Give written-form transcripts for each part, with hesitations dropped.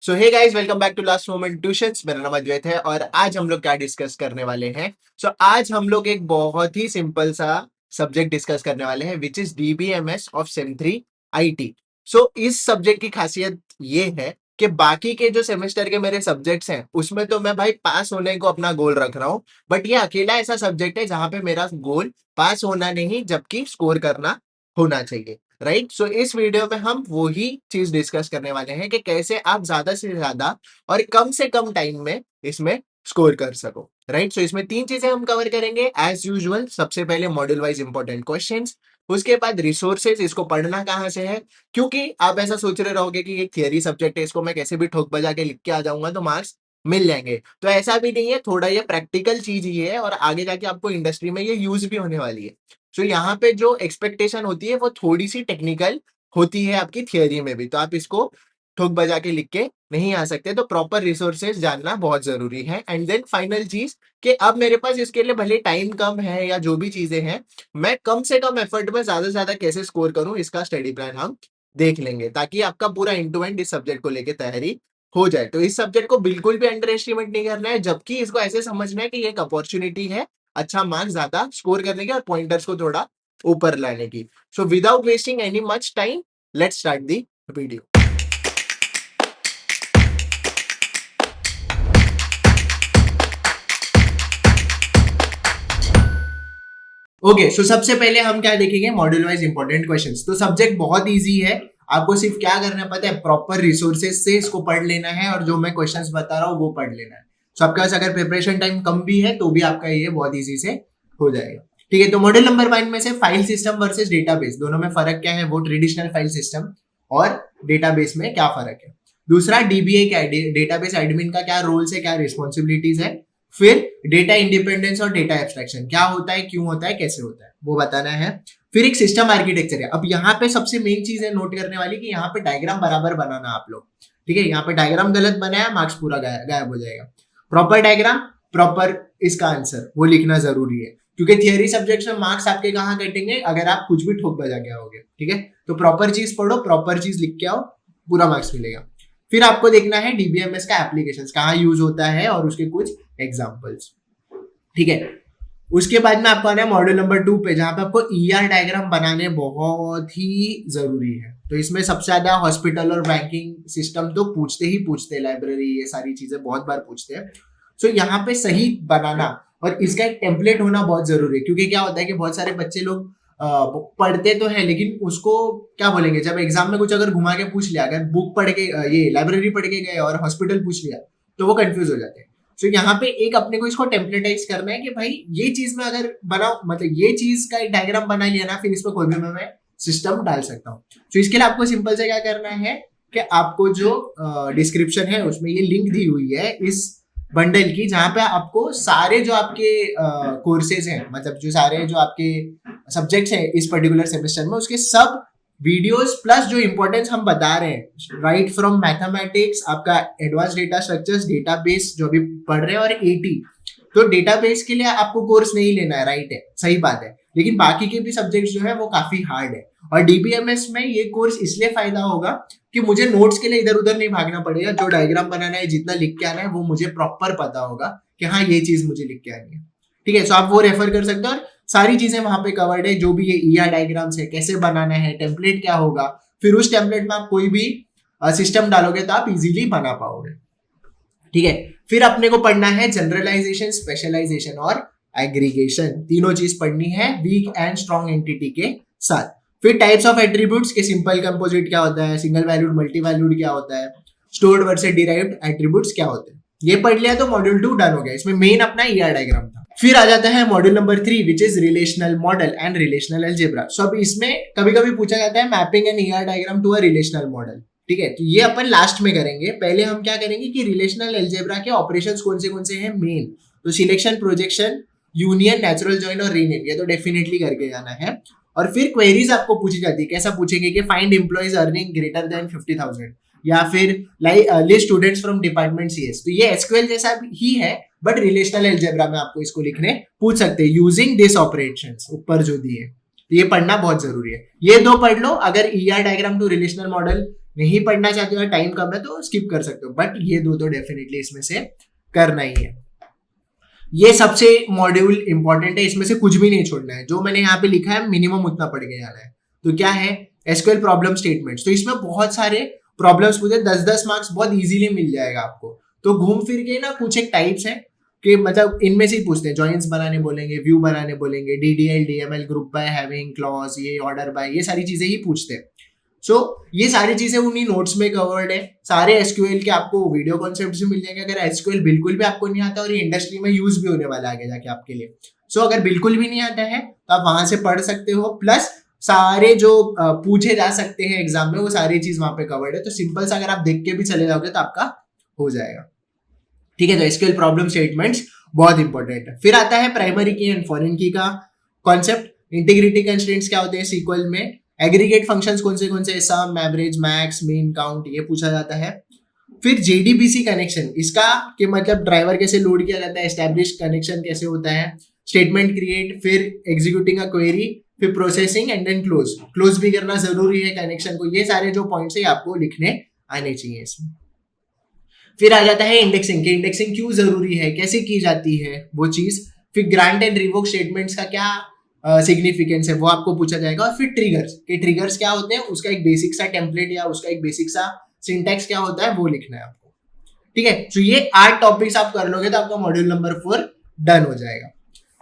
So hey guys, welcome back to last moment tuitions. मेरा नाम अद्वैत है और आज हम लोग क्या डिस्कस करने वाले हैं। आज हम लोग एक बहुत ही सिंपल सा सब्जेक्ट डिस्कस करने वाले हैं which is DBMS of same 3 IT. इस सब्जेक्ट की खासियत ये है कि बाकी के जो सेमेस्टर के मेरे सब्जेक्ट्स हैं उसमें तो मैं भाई पास होने को अपना गोल रख रहा हूँ, बट ये अकेला ऐसा सब्जेक्ट है जहां पे मेरा गोल पास होना नहीं जबकि स्कोर करना होना चाहिए। राइट। इस वीडियो में हम वही चीज डिस्कस करने वाले हैं कि कैसे आप ज्यादा से ज्यादा और कम से कम टाइम में इसमें स्कोर कर सको। राइट। इसमें 3 चीजें हम कवर करेंगे एज यूजुअल। सबसे पहले मॉड्यूल वाइज इंपॉर्टेंट क्वेश्चंस, उसके बाद रिसोर्सेज, इसको पढ़ना कहाँ से है, क्योंकि आप ऐसा सोच रहे रहोगे कि एक थियरी सब्जेक्ट है, इसको मैं कैसे भी ठोक बजा के लिख के आ जाऊंगा तो मार्क्स मिल जाएंगे। तो ऐसा भी नहीं है, थोड़ा ये प्रैक्टिकल चीज ही है और आगे जाके आपको इंडस्ट्री में ये यूज भी होने वाली है। यहाँ पे जो एक्सपेक्टेशन होती है वो थोड़ी सी टेक्निकल होती है आपकी थियरी में भी, तो आप इसको ठोक बजा के लिख के नहीं आ सकते। तो प्रॉपर रिसोर्सेज जानना बहुत जरूरी है। एंड देन फाइनल चीज कि अब मेरे पास इसके लिए भले टाइम कम है या जो भी चीजें हैं, मैं कम से कम एफर्ट में ज्यादा से ज्यादा कैसे स्कोर करूं इसका स्टडी प्लान हम देख लेंगे, ताकि आपका पूरा इंड टू एंड इस सब्जेक्ट को लेकर तैयारी हो जाए। तो इस सब्जेक्ट को बिल्कुल भी अंडर एस्टिमेट नहीं करना है, जबकि इसको ऐसे समझना है कि ये एक अपॉर्चुनिटी है अच्छा मार्क्स ज्यादा स्कोर करने की और पॉइंटर्स को थोड़ा ऊपर लाने की। Without wasting any much time, let's start the video. Okay, सबसे पहले हम क्या देखेंगे, मॉड्यूल वाइज इंपॉर्टेंट क्वेश्चंस। तो सब्जेक्ट बहुत इजी है, आपको सिर्फ क्या करना पता है, प्रॉपर रिसोर्सेज से इसको पढ़ लेना है और जो मैं क्वेश्चंस बता रहा हूँ वो पढ़ लेना है। आपके पास अगर प्रिपरेशन टाइम कम भी है तो भी आपका ये बहुत इजी से हो जाएगा। ठीक है, तो मॉड्यूल नंबर 1 में से फाइल सिस्टम वर्सेस डेटाबेस, दोनों में फर्क क्या है, वो ट्रेडिशनल फाइल सिस्टम और डेटाबेस में क्या फर्क है। दूसरा डीबीए क्या है, डेटाबेस एडमिन का क्या रोल्स है, क्या रिस्पॉन्सिबिलिटीज है। फिर डेटा इंडिपेंडेंस और डेटा एब्स्ट्रैक्शन क्या होता है, क्यों होता है, कैसे होता है, वो बताना है। फिर एक सिस्टम आर्किटेक्चर है। अब यहाँ पे सबसे मेन चीज है नोट करने वाली कि यहाँ पे डायग्राम बराबर बनाना आप लोग। ठीक है, यहाँ पे डायग्राम गलत बनाया मार्क्स पूरा गायब हो जाएगा। प्रॉपर डायग्राम, प्रॉपर इसका आंसर वो लिखना जरूरी है, क्योंकि थियरी सब्जेक्ट्स में मार्क्स आपके कहाँ कटेंगे अगर आप कुछ भी ठोक बजा के आओगे। ठीक है, तो प्रॉपर चीज पढ़ो, प्रॉपर चीज लिख के आओ, पूरा मार्क्स मिलेगा। फिर आपको देखना है डीबीएमएस का एप्लीकेशंस कहाँ यूज होता है और उसके कुछ एग्जांपल्स। ठीक है, उसके बाद में आपको आना है मॉड्यूल नंबर 2 पे, जहां पे आपको ईआर डायग्राम बनाने बहुत ही जरूरी है। तो इसमें सबसे ज्यादा हॉस्पिटल और बैंकिंग सिस्टम तो पूछते ही पूछते हैं, लाइब्रेरी, ये सारी चीजें बहुत बार पूछते हैं। यहाँ पे सही बनाना और इसका एक टेम्पलेट होना बहुत जरूरी है, क्योंकि क्या होता है कि बहुत सारे बच्चे लोग पढ़ते तो है लेकिन उसको क्या बोलेंगे, जब एग्जाम में कुछ अगर घुमा के पूछ लिया, अगर बुक पढ़ के ये लाइब्रेरी पढ़ के गए और हॉस्पिटल पूछ लिया तो वो कंफ्यूज हो जाते हैं। यहाँ पे एक अपने को इसको टेम्पलेटाइज करना है कि भाई ये चीज में अगर बनाओ, मतलब ये चीज का एक डायग्राम बना लिया ना, फिर इसमें कोई भी मैं सिस्टम डाल सकता हूँ। इसके लिए आपको सिंपल से क्या करना है कि आपको जो डिस्क्रिप्शन है उसमें ये लिंक दी हुई है इस बंडल की, जहां पे आपको सारे जो आपके कोर्सेज हैं, मतलब जो सारे जो आपके सब्जेक्ट्स हैं इस पर्टिकुलर सेमेस्टर में, उसके सब वीडियोस प्लस जो इंपॉर्टेंस हम बता रहे हैं, राइट फ्रॉम मैथमेटिक्स, आपका एडवांस डेटा स्ट्रक्चर्स, डेटाबेस जो अभी पढ़ रहे हैं, और एटी। तो डेटाबेस के लिए आपको कोर्स नहीं लेना है, राइट है, सही बात है, लेकिन बाकी के भी सब्जेक्ट्स जो है वो काफी हार्ड है। और डीबीएमएस में ये कोर्स इसलिए फायदा होगा कि मुझे नोट्स के लिए इधर उधर नहीं भागना पड़ेगा, जो डायग्राम बनाना है, जितना लिख के आना है वो मुझे प्रॉपर पता होगा कि हाँ ये चीज मुझे लिख के आनी है। ठीक है, आप वो रेफर कर सकते हो और सारी चीजें वहां पे कवर्ड है, जो भी ये ईआर डायग्राम्स है, कैसे बनाना है, टेम्पलेट क्या होगा, फिर उस टेम्पलेट में आप कोई भी सिस्टम डालोगे तो आप इजीली बना पाओगे। ठीक है, फिर अपने को पढ़ना है जनरलाइजेशन, स्पेशलाइजेशन और एग्रीगेशन, तीनों चीज पढ़नी है वीक एंड स्ट्रॉन्ग एंटिटी के साथ। फिर टाइप्स ऑफ एट्रीब्यूट्स के, सिंपल कंपोजिट क्या होता है, सिंगल वैल्यूड मल्टी वैल्यूड क्या होता है, स्टोर्ड वर्सेस डिराइव्ड एट्रीब्यूट्स क्या होते हैं। ये पढ़ लिया तो मॉड्यूल 2 डन हो गया। इसमें मेन अपना ईआर डायग्राम था। फिर आ जाता है module number 3 which is relational model and relational algebra. अब इसमें कभी कभी पूछा जाता है mapping an ER diagram to a relational model. ठीक है, तो ये अपन लास्ट में करेंगे। पहले हम क्या करेंगे कि रिलेशनल अलजेब्रा के ऑपरेशंस कौन से हैं मेन, तो selection, projection, union, natural join और रीनेम, ये तो डेफिनेटली करके जाना है। और फिर क्वेरीज आपको पूछी जाती है, कैसा पूछेंगे कि find employees earning greater than 50,000, या फिर list students from department CS. तो ये एसक्यूएल जैसा ही है, बट रिलेशनल अलजेब्रा में आपको इसको लिखने पूछ सकते हैं यूजिंग दिस ऑपरेशंस, ऊपर जो दिए। तो ये पढ़ना बहुत जरूरी है। ये दो पढ़ लो, अगर ER diagram to relational model नहीं पढ़ना चाहते हो, टाइम कम है तो स्किप कर सकते हो, बट ये दो तो डेफिनेटली इसमें से करना ही है। ये सबसे मॉड्यूल इंपॉर्टेंट है, इसमें से कुछ भी नहीं छोड़ना है। जो मैंने यहाँ पे लिखा है मिनिमम उतना पढ़ के जाना है। तो क्या है, एसक्यूएल प्रॉब्लम स्टेटमेंट्स। तो इसमें बहुत सारे प्रॉब्लम्स पूछे, 10-10 मार्क्स बहुत इजीली मिल जाएगा आपको। तो घूम फिर के ना कुछ एक टाइप्स है कि मतलब इनमें से ही पूछते हैं, जॉइंट्स बनाने बोलेंगे, व्यू बनाने बोलेंगे, DDL DML, group by, having, clause, ये ऑर्डर बाय, ये सारी चीजें ही पूछते हैं। सो ये सारी चीजें उन्हीं नोट्स में कवर्ड है। सारे एसक्यूएल के आपको वीडियो कॉन्सेप्ट्स भी मिल जाएंगे, अगर एसक्यूएल बिल्कुल भी आपको नहीं आता और ये इंडस्ट्री में यूज भी होने वाला है आगे जाके आपके लिए। सो अगर बिल्कुल भी नहीं आता है तो आप वहां से पढ़ सकते हो, प्लस सारे जो पूछे जा सकते हैं एग्जाम में वो सारी चीज वहां पे कवर्ड है। तो सिंपल सा अगर आप देख के भी चले जाओगे तो आपका हो जाएगा। ठीक है, तो एसक्यूएल प्रॉब्लम स्टेटमेंट्स बहुत इंपॉर्टेंट है। फिर आता है प्राइमरी की एंड फॉरेन की का कॉन्सेप्ट। इंटीग्रिटी कंस्ट्रेंट्स क्या होते हैं सीक्वल में, एग्रीगेट फंक्शंस कौन से, सम, एवरेज, मैक्स, मीन, काउंट, ये पूछा जाता है। फिर जेडीबीसी कनेक्शन, इसका कि मतलब ड्राइवर कैसे लोड किया जाता है, एस्टैब्लिश कनेक्शन कैसे होता है, स्टेटमेंट क्रिएट, फिर एग्जीक्यूटिंग अ क्वेरी, फिर प्रोसेसिंग एंड देन क्लोज भी करना जरूरी है कनेक्शन को। ये सारे जो पॉइंट्स है आपको लिखने आने चाहिए इसमें। फिर आ जाता है इंडेक्सिंग, कि इंडेक्सिंग क्यों जरूरी है, कैसे की जाती है वो चीज। फिर ग्रांट एंड रिवोक स्टेटमेंट्स का क्या सिग्निफिकेंस है वो आपको पूछा जाएगा। और फिर ट्रिगर्स, के ट्रिगर्स क्या होते हैं, उसका एक बेसिक सा टेम्पलेट या उसका एक बेसिक सा सिंटैक्स क्या होता है वो लिखना है आपको। ठीक है, तो ये 8 टॉपिक्स आप कर लोगे तो आपका मॉड्यूल नंबर 4 डन हो जाएगा।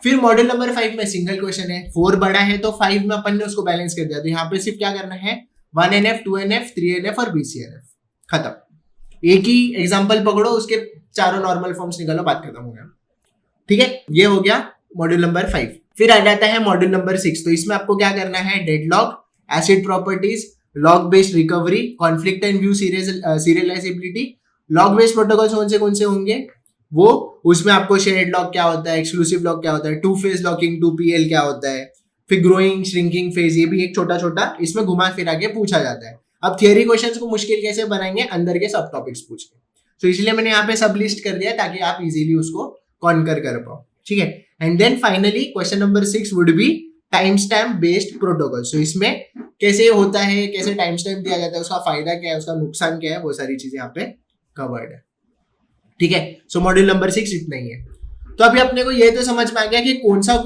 फिर मॉड्यूल नंबर 5 में सिंगल क्वेश्चन है, 4 बड़ा है तो 5 में अपन ने उसको बैलेंस कर दिया। तो यहाँ पे सिर्फ क्या करना है, 1NF, 2NF, 3NF और BCNF, खत्म। एक ही एग्जाम्पल पकड़ो, उसके चारों नॉर्मल फॉर्म्स निकालो, बात खत्म हो गया। ठीक है, ये हो गया मॉड्यूल नंबर 5। फिर आ जाता है मॉड्यूल नंबर 6। तो इसमें आपको क्या करना है, deadlock, acid properties, log based recovery, conflict and view serialisability. Log based protocols कौन से होंगे वो, उसमें आपको शेयर्ड लॉक क्या होता है, एक्सक्लूसिव लॉक क्या होता है, टू फेज लॉकिंग, 2PL क्या होता है, फिर ग्रोइंग श्रिंकिंग फेज, ये भी एक छोटा छोटा इसमें घुमा फिरा के पूछा जाता है। अब थियरी क्वेश्चंस को मुश्किल कैसे बनाएंगे, अंदर के सब टॉपिक्स पूछ के। तो इसलिए मैंने यहाँ पे सब लिस्ट कर दिया ताकि आप इजीली उसको कॉन्कर कर पाओ। ठीक है, and then finally question number 6 would be time stamp based protocol. So इसमें कैसे होता है, कैसे टाइम स्टैम्प दिया जाता है, उसका फायदा क्या है, उसका नुकसान क्या है, वो सारी चीजें यहाँ पे कवर्ड है। ठीक है, सो मॉड्यूल नंबर 6 इतना ही है। तो अभी अपने को ये तो समझ में आ गया कि कौन सा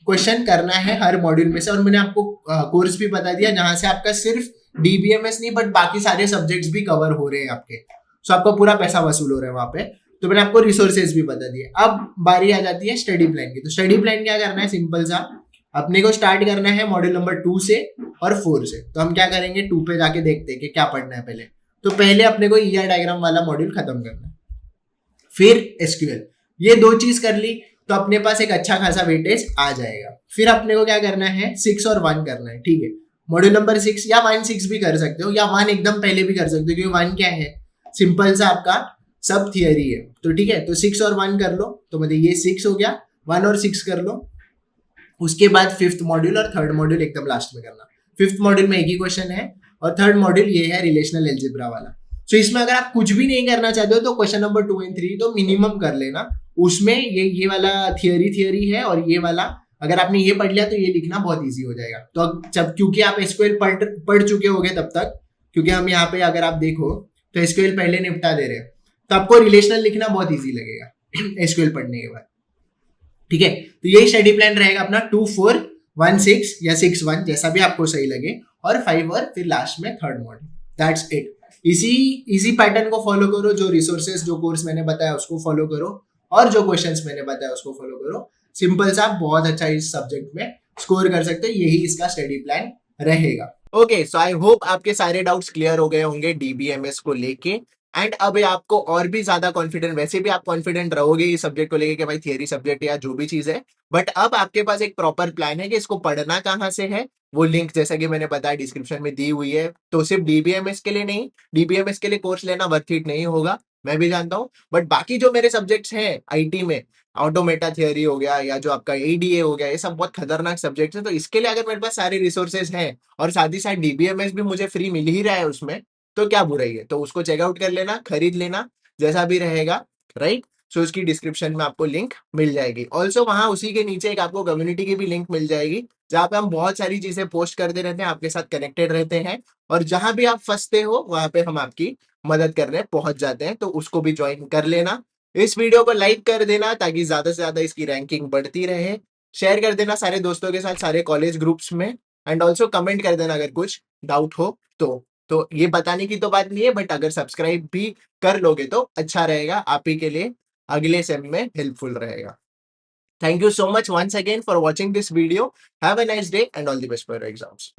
क्वेश्चन करना है हर मॉड्यूल में से। और मैंने आपको कोर्स भी बता दिया जहां से आपका सिर्फ DBMS नहीं बट बाकी सारे सब्जेक्ट्स भी कवर हो रहे हैं आपके। सो आपका पूरा पैसा वसूल हो रहा है वहां पे। तो मैंने आपको रिसोर्सेज भी बता दिए। अब बारी आ जाती है स्टडी प्लान की। तो स्टडी प्लान क्या करना है, सिंपल सा, अपने को स्टार्ट करना है मॉड्यूल नंबर 2 से और 4 से। तो हम क्या करेंगे, 2 पे जाके देखते हैं कि क्या पढ़ना है पहले। तो पहले अपने को ER डायग्राम वाला मॉड्यूल खत्म करना है, फिर SQL, ये 2 चीज कर ली तो अपने पास एक अच्छा खासा वेटेज आ जाएगा। फिर अपने को क्या करना है, 6 और 1 करना है। ठीक है, मॉड्यूल नंबर 6 या 1-6 भी कर सकते हो, या 1 एकदम पहले भी कर सकते हो, क्योंकि 1 क्या है, सिंपल सा आपका सब थियरी है। तो ठीक है, तो 6 और 1 कर लो, तो मतलब ये 6 हो गया, 1 और 6 कर लो। उसके बाद 5th मॉड्यूल और 3rd मॉड्यूल एकदम लास्ट में करना। 5th मॉड्यूल में एक ही क्वेश्चन है और 3rd मॉड्यूल ये है रिलेशनल एल्जेब्रा वाला। सो इसमें अगर आप कुछ भी नहीं करना चाहते हो तो क्वेश्चन नंबर 2 और 3 तो मिनिमम कर लेना। उसमें ये वाला थियरी है, और ये वाला अगर आपने ये पढ़ लिया तो ये लिखना बहुत इजी हो जाएगा। तो अब जब क्योंकि आप SQL पढ़ चुके होगे तब तक, क्योंकि हम यहाँ पे अगर आप देखो तो SQL पहले निपटा दे रहे हैं, तो आपको रिलेशनल लिखना बहुत इजी लगेगा SQL पढ़ने के बाद। ठीक है, तो यही स्टडी प्लान रहेगा अपना, 2, 4, 1, 6 या 6, 1, जैसा भी आपको सही लगे, और 5 और फिर लास्ट में 3rd मॉड्यूल। That's it. इसी पैटर्न को फॉलो करो, जो रिसोर्सेज, जो कोर्स मैंने बताया उसको फॉलो करो, और जो क्वेश्चंस मैंने बताया उसको फॉलो करो। सिंपल सा, बहुत अच्छा इस सब्जेक्ट में स्कोर कर सकते हो। यही इसका स्टडी प्लान रहेगा। ओके, सो आई होप आपके सारे डाउट्स क्लियर हो गए होंगे DBMS को लेके। एंड अब आपको और भी ज्यादा कॉन्फिडेंट, वैसे भी आप कॉन्फिडेंट रहोगे इस सब्जेक्ट को लेके कि भाई थियरी सब्जेक्ट या जो भी चीज है, बट अब आपके पास एक प्रॉपर प्लान है कि इसको पढ़ना कहाँ से है। वो लिंक जैसा कि मैंने बताया डिस्क्रिप्शन में दी हुई है। तो सिर्फ DBMS के लिए नहीं, DBMS के लिए कोर्स लेना वर्थ इट नहीं होगा, मैं भी जानता हूँ, बट बाकी जो मेरे सब्जेक्ट्स हैं IT में, ऑटोमेटा थियरी हो गया या जो आपका ADA हो गया, ये सब बहुत खतरनाक सब्जेक्ट है। तो इसके लिए अगर मेरे पास सारे रिसोर्सेज हैं और साथ ही साथ DBMS भी मुझे फ्री मिल ही रहा है उसमें, तो क्या बुराई है। तो उसको चेकआउट कर लेना, खरीद लेना, जैसा भी रहेगा, राइट। सो उसकी डिस्क्रिप्शन में आपको लिंक मिल जाएगी। ऑल्सो वहाँ उसी के नीचे एक आपको कम्युनिटी की भी लिंक मिल जाएगी, जहाँ पे हम बहुत सारी चीजें पोस्ट करते रहते हैं, आपके साथ कनेक्टेड रहते हैं, और जहां भी आप फंसते हो वहां पे हम आपकी मदद करने पहुंच जाते हैं, तो उसको भी ज्वाइन कर लेना। इस वीडियो को लाइक कर देना ताकि ज्यादा से ज्यादा इसकी रैंकिंग बढ़ती रहे। शेयर कर देना सारे दोस्तों के साथ, सारे कॉलेज ग्रुप्स में। एंड ऑल्सो कमेंट कर देना अगर कुछ डाउट हो तो ये बताने की तो बात नहीं है, बट अगर सब्सक्राइब भी कर लोगे तो अच्छा रहेगा, आप ही के लिए अगले सेम में हेल्पफुल रहेगा। Thank you so much once again for watching this video. Have a nice day and all the best for your exams.